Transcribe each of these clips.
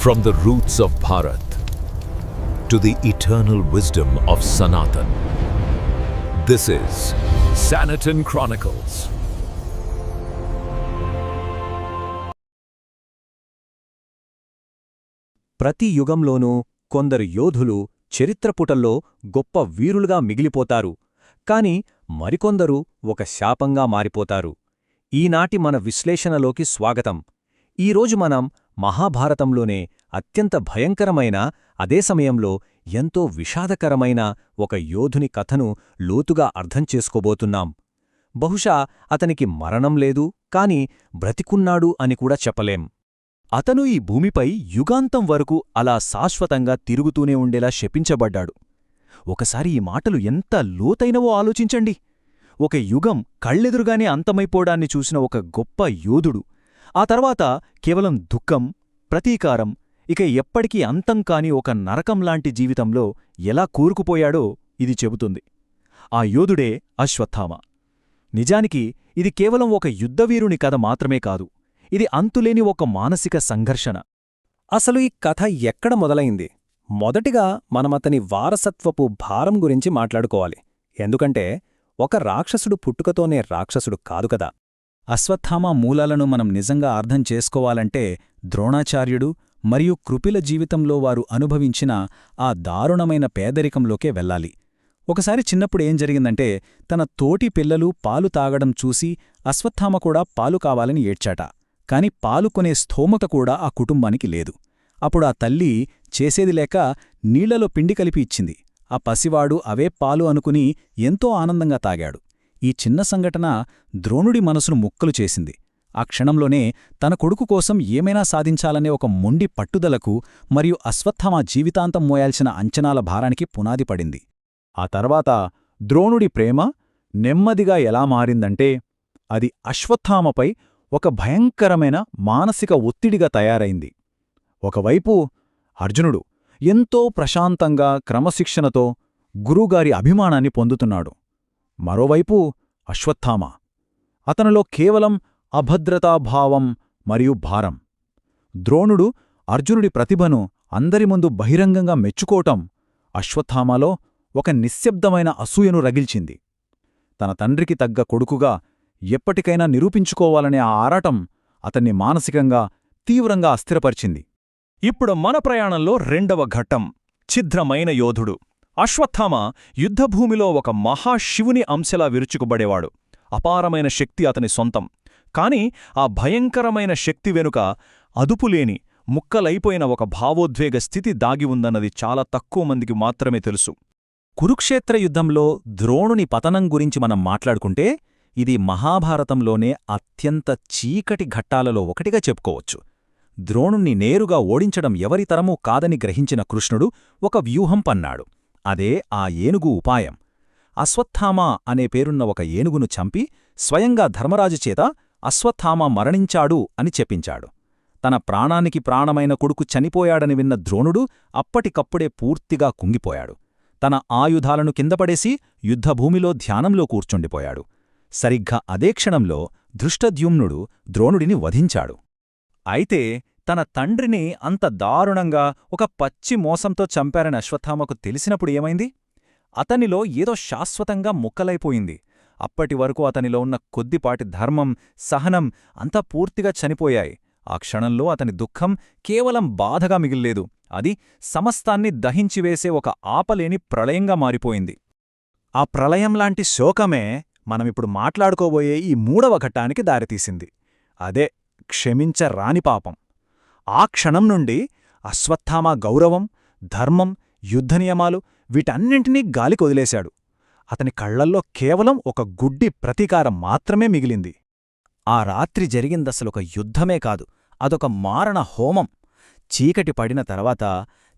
From the roots of Bharat to the eternal wisdom of Sanatan, this is Sanatan Chronicles. ప్రతి యుగంలోనూ కొందరు యోధులు చరిత్రపుటల్లో గొప్ప వీరులుగా మిగిలిపోతారు, కాని మరికొందరు ఒక శాపంగా మారిపోతారు. ఈనాటి మన విశ్లేషణలోకి స్వాగతం. ఈరోజు మనం మహాభారతంలోనే అత్యంత భయంకరమైన, అదే సమయంలో ఎంతో విషాదకరమైన ఒక యోధుని కథను లోతుగా అర్థం చేసుకోబోతున్నాం. బహుశా అతనికి మరణం లేదు, కాని బ్రతికున్నాడు అని కూడా చెప్పలేం. అతను ఈ భూమిపై యుగాంతం వరకు అలా శాశ్వతంగా తిరుగుతూనే ఉండేలా శపించబడ్డాడు. ఒకసారి ఈ మాటలు ఎంత లోతైనవో ఆలోచించండి. ఒక యుగం కళ్ళెదురుగానే అంతమైపోవడాన్ని చూసిన ఒక గొప్ప యోధుడు ఆ తర్వాత కేవలం దుఃఖం, ప్రతీకారం, ఇక ఎప్పటికీ అంతం కాని ఒక నరకంలాంటి జీవితంలో ఎలా కూరుకుపోయాడో ఇది చెబుతుంది. ఆ యోధుడే అశ్వత్థామ. నిజానికి ఇది కేవలం ఒక యుద్ధవీరుని కథ మాత్రమే కాదు, ఇది అంతులేని ఒక మానసిక సంఘర్షణ. అసలు ఈ కథ ఎక్కడ మొదలైంది? మొదటిగా మనమతని వారసత్వపు భారం గురించి మాట్లాడుకోవాలి. ఎందుకంటే ఒక రాక్షసుడు పుట్టుకతోనే రాక్షసుడు కాదు కదా. అశ్వత్థామ మూలాలను మనం నిజంగా అర్థం చేసుకోవాలంటే ద్రోణాచార్యుడు మరియు కృపిల జీవితంలో వారు అనుభవించిన ఆ దారుణమైన పేదరికంలోకే వెళ్ళాలి. ఒకసారి చిన్నప్పుడు ఏం జరిగిందంటే, తన తోటి పిల్లలు పాలు తాగడం చూసి అశ్వత్థామ కూడా పాలు కావాలని ఏడ్చాట. కాని పాలు కొనే స్థోమత కూడా ఆ కుటుంబానికి లేదు. అప్పుడు ఆ తల్లి చేసేది లేక నీళ్లలో పిండి కలిపి ఇచ్చింది. ఆ పసివాడు అవే పాలు అనుకుని ఎంతో ఆనందంగా తాగాడు. ఈ చిన్న సంఘటన ద్రోణుడి మనసును ముక్కలు చేసింది. ఆ క్షణంలోనే తన కొడుకు కోసం ఏమైనా సాధించాలనే ఒక మొండి పట్టుదలకు మరియు అశ్వత్థామ జీవితాంతం మోయాల్సిన అంచనాల భారానికి పునాది పడింది. ఆ తర్వాత ద్రోణుడి ప్రేమ నెమ్మదిగా ఎలా మారిందంటే, అది అశ్వత్థామపై ఒక భయంకరమైన మానసిక ఒత్తిడిగా తయారైంది. ఒకవైపు అర్జునుడు ఎంతో ప్రశాంతంగా క్రమశిక్షణతో గురువుగారి అభిమానాన్ని పొందుతున్నాడు. మరోవైపు అశ్వత్థామ, అతనిలో కేవలం అభద్రతాభావం మరియు భారం. ద్రోణుడు అర్జునుడి ప్రతిభను అందరి ముందు బహిరంగంగా మెచ్చుకోవటం అశ్వత్థామలో ఒక నిశ్శబ్దమైన అసూయను రగిల్చింది. తన తండ్రికి తగ్గ కొడుకుగా ఎప్పటికైనా నిరూపించుకోవాలనే ఆ ఆరాటం అతన్ని మానసికంగా తీవ్రంగా అస్థిరపరిచింది. ఇప్పుడు మన ప్రయాణంలో రెండవ ఘట్టం, ఛిద్రమైన యోధుడు. అశ్వత్థామ యుద్ధభూమిలో ఒక మహాశివుని అంశలా విరుచుకుబడేవాడు. అపారమైన శక్తి అతని సొంతం. కాని ఆ భయంకరమైన శక్తి వెనుక అదుపులేని, ముక్కలైపోయిన ఒక భావోద్వేగ స్థితి దాగి ఉందన్నది చాలా తక్కువ మందికి మాత్రమే తెలుసు. కురుక్షేత్ర యుద్ధంలో ద్రోణుని పతనం గురించి మనం మాట్లాడుకుంటే, ఇది మహాభారతంలోనే అత్యంత చీకటి ఘట్టాలలో ఒకటిగా చెప్పుకోవచ్చు. ద్రోణుణ్ణి నేరుగా ఓడించడం ఎవరితరమూ కాదని గ్రహించిన కృష్ణుడు ఒక వ్యూహం పన్నాడు. అదే ఆ ఏనుగు ఉపాయం. అశ్వత్థామ అనే పేరున్న ఒక ఏనుగును చంపి స్వయంగా ధర్మరాజుచేత అశ్వత్థామ మరణించాడు అని చెప్పించాడు. తన ప్రాణానికి ప్రాణమైన కొడుకు చనిపోయాడని విన్న ద్రోణుడు అప్పటికప్పుడే పూర్తిగా కుంగిపోయాడు. తన ఆయుధాలను కిందపడేసి యుద్ధభూమిలో ధ్యానంలో కూర్చుండిపోయాడు. సరిగ్గా అదే క్షణంలో ధృష్టద్యుమ్నుడు ద్రోణుడిని వధించాడు. అయితే తన తండ్రిని అంత దారుణంగా ఒక పచ్చి మోసంతో చంపారని అశ్వత్థామకు తెలిసినప్పుడు ఏమైంది? అతనిలో ఏదో శాశ్వతంగా ముక్కలైపోయింది. అప్పటివరకు అతనిలో ఉన్న కొద్దిపాటి ధర్మం, సహనం అంతా పూర్తిగా చనిపోయాయి. ఆ క్షణంలో అతని దుఃఖం కేవలం బాధగా మిగిల్లేదు, అది సమస్తాన్ని దహించివేసే ఒక ఆపలేని ప్రళయంగా మారిపోయింది. ఆ ప్రళయంలాంటి శోకమే మనమిప్పుడు మాట్లాడుకోబోయే ఈ మూడవ ఘట్టానికి దారితీసింది. అదే క్షమించరాని పాపం. ఆ క్షణం నుండి అశ్వత్థామ గౌరవం, ధర్మం, యుద్ధనియమాలు వీటన్నింటినీ గాలికొదిలేశాడు. అతని కళ్లల్లో కేవలం ఒక గుడ్డి ప్రతీకారం మాత్రమే మిగిలింది. ఆ రాత్రి జరిగిందసలొక యుద్ధమే కాదు, అదొక మారణ హోమం. చీకటి పడిన తర్వాత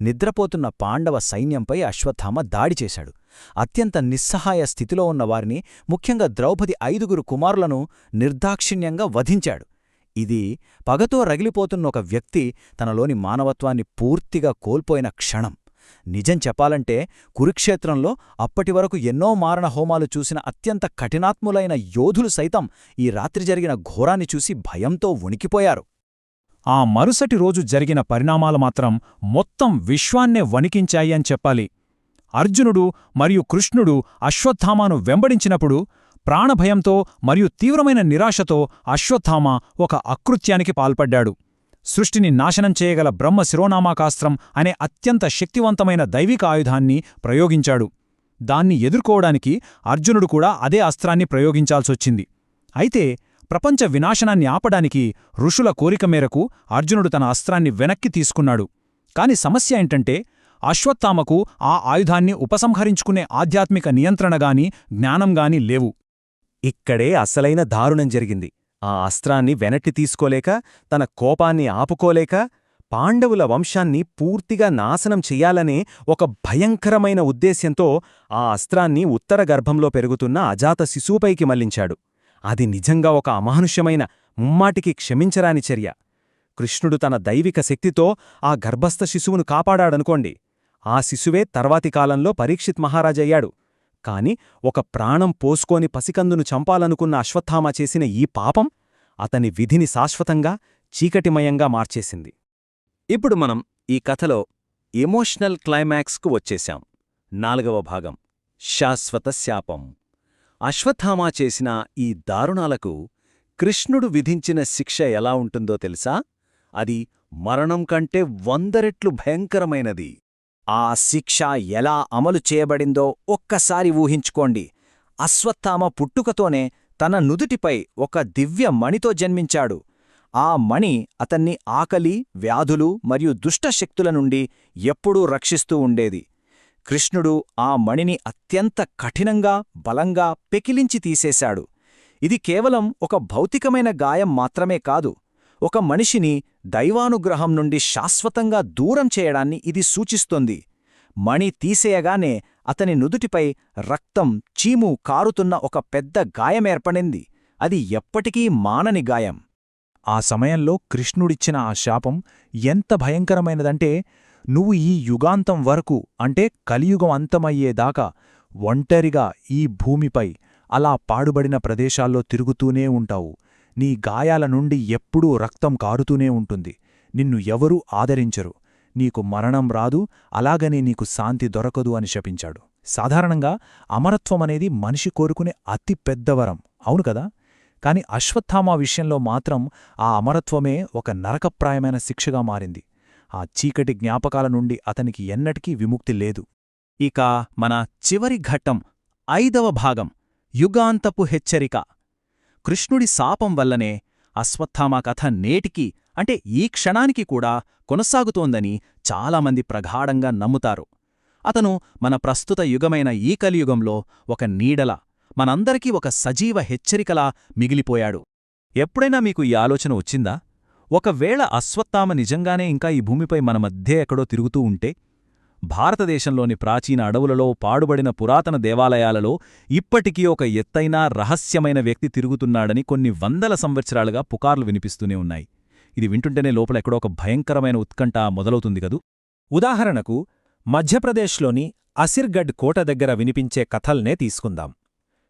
నిద్రపోతున్న పాండవ సైన్యంపై అశ్వత్థామ దాడి చేశాడు. అత్యంత నిస్సహాయ స్థితిలో ఉన్న వారిని, ముఖ్యంగా ద్రౌపది 5 కుమారులను నిర్దాక్షిణ్యంగా వధించాడు. ఇది పగతో రగిలిపోతున్న ఒక వ్యక్తి తనలోని మానవత్వాన్ని పూర్తిగా కోల్పోయిన క్షణం. నిజం చెప్పాలంటే కురుక్షేత్రంలో అప్పటివరకు ఎన్నో మారణ హోమాలు చూసిన అత్యంత కఠినాత్ములైన యోధులు సైతం ఈ రాత్రి జరిగిన ఘోరాన్ని చూసి భయంతో వణికిపోయారు. ఆ మరుసటి రోజు జరిగిన పరిణామాలు మాత్రం మొత్తం విశ్వాన్నే వణికించాయి అని చెప్పాలి. అర్జునుడు మరియు కృష్ణుడు అశ్వత్థామను వెంబడించినప్పుడు ప్రాణభయంతో మరియు తీవ్రమైన నిరాశతో అశ్వత్థామ ఒక అకృత్యానికి పాల్పడ్డాడు. సృష్టిని నాశనం చేయగల బ్రహ్మ శిరోనామాకాస్త్రం అనే అత్యంత శక్తివంతమైన దైవిక ఆయుధాన్ని ప్రయోగించాడు. దాన్ని ఎదుర్కోవడానికి అర్జునుడు కూడా అదే అస్త్రాన్ని ప్రయోగించాల్సొచ్చింది. అయితే ప్రపంచ వినాశనాన్ని ఆపడానికి ఋషుల కోరిక మేరకు అర్జునుడు తన అస్త్రాన్ని వెనక్కి తీసుకున్నాడు. కాని సమస్య ఏంటంటే అశ్వత్థామకు ఆ ఆయుధాన్ని ఉపసంహరించుకునే ఆధ్యాత్మిక నియంత్రణగాని జ్ఞానంగాని లేవు. ఇక్కడే అసలైన దారుణం జరిగింది. ఆ అస్త్రాన్ని వెనక్కి తీసుకోలేక, తన కోపాన్ని ఆపుకోలేక, పాండవుల వంశాన్ని పూర్తిగా నాశనం చెయ్యాలనే ఒక భయంకరమైన ఉద్దేశ్యంతో ఆ అస్త్రాన్ని ఉత్తర గర్భంలో పెరుగుతున్న అజాత శిశువుపైకి మళ్లించాడు. అది నిజంగా ఒక అమానుష్యమైన, ముమ్మాటికి క్షమించరాని చర్య. కృష్ణుడు తన దైవిక శక్తితో ఆ గర్భస్థ శిశువును కాపాడాడనుకోండి. ఆ శిశువే తర్వాతి కాలంలో పరీక్షిత్ మహారాజయ్యాడు. కాని ఒక ప్రాణం పోసుకొని పసికందును చంపాలనుకున్న అశ్వత్థామ చేసిన ఈ పాపం అతని విధిని శాశ్వతంగా చీకటిమయంగా మార్చేసింది. ఇప్పుడు మనం ఈ కథలో ఎమోషనల్ క్లైమాక్స్కు వచ్చేశాం. 4వ భాగం, శాశ్వత శాపం. అశ్వత్థామ చేసిన ఈ దారుణాలకు కృష్ణుడు విధించిన శిక్ష ఎలా ఉంటుందో తెలుసా? అది మరణం కంటే 100 రెట్లు భయంకరమైనది. ఆ శిక్ష ఎలా అమలు చేయబడిందో ఒక్కసారి ఊహించుకోండి. అశ్వత్థామ పుట్టుకతోనే తన నుదుటిపై ఒక దివ్య మణితో జన్మించాడు. ఆ మణి అతన్ని ఆకలి, వ్యాధులు మరియు దుష్టశక్తుల నుండి ఎప్పుడూ రక్షిస్తూ ఉండేది. కృష్ణుడు ఆ మణిని అత్యంత కఠినంగా, బలంగా పెకిలించి తీసేశాడు. ఇది కేవలం ఒక భౌతికమైన గాయం మాత్రమే కాదు, ఒక మనిషిని దైవానుగ్రహం నుండి శాశ్వతంగా దూరం చేయడాన్ని ఇది సూచిస్తోంది. మణి తీసేయగానే అతని నుదుటిపై రక్తం, చీము కారుతున్న ఒక పెద్ద గాయమేర్పడింది. అది ఎప్పటికీ మానని గాయం. ఆ సమయంలో కృష్ణుడిచ్చిన ఆ శాపం ఎంత భయంకరమైనదంటే, నువ్వు ఈ యుగాంతం వరకు, అంటే కలియుగం అంతమయ్యేదాకా ఒంటరిగా ఈ భూమిపై అలా పాడుబడిన ప్రదేశాల్లో తిరుగుతూనే ఉంటావు. నీ గాయాల నుండి ఎప్పుడూ రక్తం కారుతూనే ఉంటుంది. నిన్ను ఎవరూ ఆదరించరు. నీకు మరణం రాదు, అలాగనే నీకు శాంతి దొరకదు అని శపించాడు. సాధారణంగా అమరత్వమనేది మనిషి కోరుకునే అతి పెద్దవరం, అవును కదా? కాని అశ్వత్థామ విషయంలో మాత్రం ఆ అమరత్వమే ఒక నరకప్రాయమైన శిక్షగా మారింది. ఆ చీకటి జ్ఞాపకాల నుండి అతనికి ఎన్నటికీ విముక్తి లేదు. ఇక మన చివరి ఘట్టం, 5వ భాగం, యుగాంతపు హెచ్చరిక. కృష్ణుడి శాపం వల్లనే అశ్వత్థామ కథ నేటికి, అంటే ఈ క్షణానికి కూడా కొనసాగుతోందని చాలామంది ప్రగాఢంగా నమ్ముతారు. అతను మన ప్రస్తుత యుగమైన ఈ కలియుగంలో ఒక నీడలా, మనందరికీ ఒక సజీవ హెచ్చరికలా మిగిలిపోయాడు. ఎప్పుడైనా మీకు ఈ ఆలోచన వచ్చిందా? ఒకవేళ అశ్వత్థామ నిజంగానే ఇంకా ఈ భూమిపై మన మధ్య ఎక్కడో తిరుగుతూ ఉంటే? భారతదేశంలోని ప్రాచీన అడవులలో, పాడుబడిన పురాతన దేవాలయాలలో ఇప్పటికీ ఒక ఎత్తైన, రహస్యమైన వ్యక్తి తిరుగుతున్నాడని కొన్ని వందల సంవత్సరాలుగా పుకార్లు వినిపిస్తూనే ఉన్నాయి. ఇది వింటుంటేనే లోపల ఎక్కడో ఒక భయంకరమైన ఉత్కంఠ మొదలవుతుంది గదూ. ఉదాహరణకు మధ్యప్రదేశ్లోని అసిర్గఢ్ కోట దగ్గర వినిపించే కథల్నే తీసుకుందాం.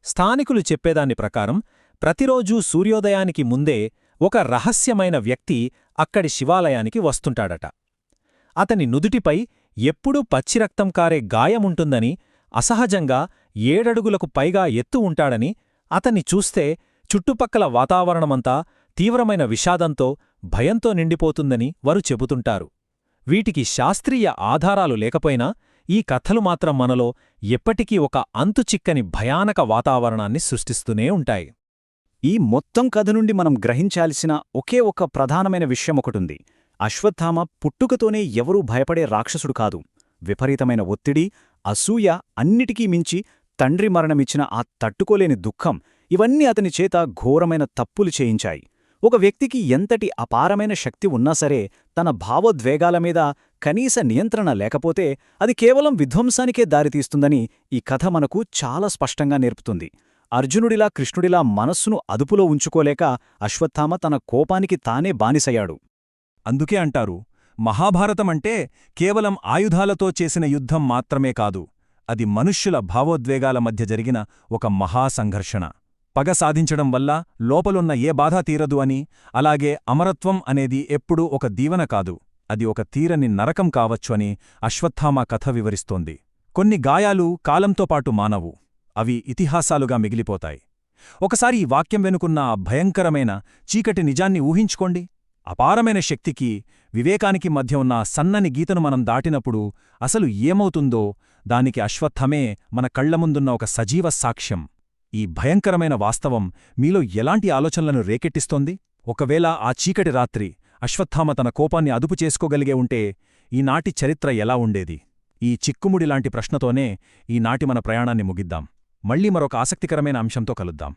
స్థానికులు చెప్పేదాని ప్రకారం ప్రతిరోజూ సూర్యోదయానికి ముందే ఒక రహస్యమైన వ్యక్తి అక్కడి శివాలయానికి వస్తుంటాడట. అతని నుదుటిపై ఎప్పుడూ పచ్చిరక్తం కారే గాయముంటుందని, అసహజంగా 7 అడుగులకు పైగా ఎత్తు ఉంటాడని, అతన్ని చూస్తే చుట్టుపక్కల వాతావరణమంతా తీవ్రమైన విషాదంతో, భయంతో నిండిపోతుందని వారు చెబుతుంటారు. వీటికి శాస్త్రీయ ఆధారాలు లేకపోయినా ఈ కథలు మాత్రం మనలో ఎప్పటికీ ఒక అంతుచిక్కని భయానక వాతావరణాన్ని సృష్టిస్తూనే ఉంటాయి. ఈ మొత్తం కథ నుండి మనం గ్రహించాల్సిన ఒకే ఒక ప్రధానమైన విషయమొకటుంది. అశ్వత్థామ పుట్టుకతోనే ఎవరూ భయపడే రాక్షసుడు కాదు. విపరీతమైన ఒత్తిడి, అసూయ, అన్నిటికీ మించి తండ్రి మరణమిచ్చిన ఆ తట్టుకోలేని దుఃఖం, ఇవన్నీ అతని చేత ఘోరమైన తప్పులు చేయించాయి. ఒక వ్యక్తికి ఎంతటి అపారమైన శక్తి ఉన్నా సరే, తన భావోద్వేగాల మీద కనీస నియంత్రణ లేకపోతే అది కేవలం విధ్వంసానికే దారితీస్తుందని ఈ కథ మనకు చాలా స్పష్టంగా నేర్పుతుంది. అర్జునుడిలా, కృష్ణుడిలా మనస్సును అదుపులో ఉంచుకోలేక అశ్వత్థామ తన కోపానికి తానే బానిసయ్యాడు. అందుకే అంటారు, మహాభారతమంటే కేవలం ఆయుధాలతో చేసిన యుద్ధం మాత్రమే కాదు, అది మనుష్యుల భావోద్వేగాల మధ్య జరిగిన ఒక మహాసంఘర్షణ. పగ సాధించడం వల్ల లోపలున్న ఏ బాధ తీరదు అని, అలాగే అమరత్వం అనేది ఎప్పుడూ ఒక దీవెన కాదు, అది ఒక తీరని నరకం కావచ్చు అని అశ్వత్థామ కథ వివరిస్తోంది. కొన్ని గాయాలు కాలంతో పాటు మానవు, అవి ఇతిహాసాలుగా మిగిలిపోతాయి. ఒకసారి ఈ వాక్యం వెనుకున్న ఆ భయంకరమైన చీకటి నిజాన్ని ఊహించుకోండి. అపారమైన శక్తికి, వివేకానికి మధ్య ఉన్న సన్నని గీతను మనం దాటినప్పుడు అసలు ఏమవుతుందో దానికి అశ్వత్థమే మన కళ్లముందున్న ఒక సజీవ సాక్ష్యం. ఈ భయంకరమైన వాస్తవం మీలో ఎలాంటి ఆలోచనలను రేకెట్టిస్తోంది? ఒకవేళ ఆ చీకటి రాత్రి అశ్వత్థామ తన కోపాన్ని అదుపు చేసుకోగలిగే ఉంటే ఈనాటి చరిత్ర ఎలా ఉండేది? ఈ చిక్కుముడిలాంటి ప్రశ్నతోనే ఈనాటి మన ప్రయాణాన్ని ముగిద్దాం. మళ్లీ మరొక ఆసక్తికరమైన అంశంతో కలుద్దాం.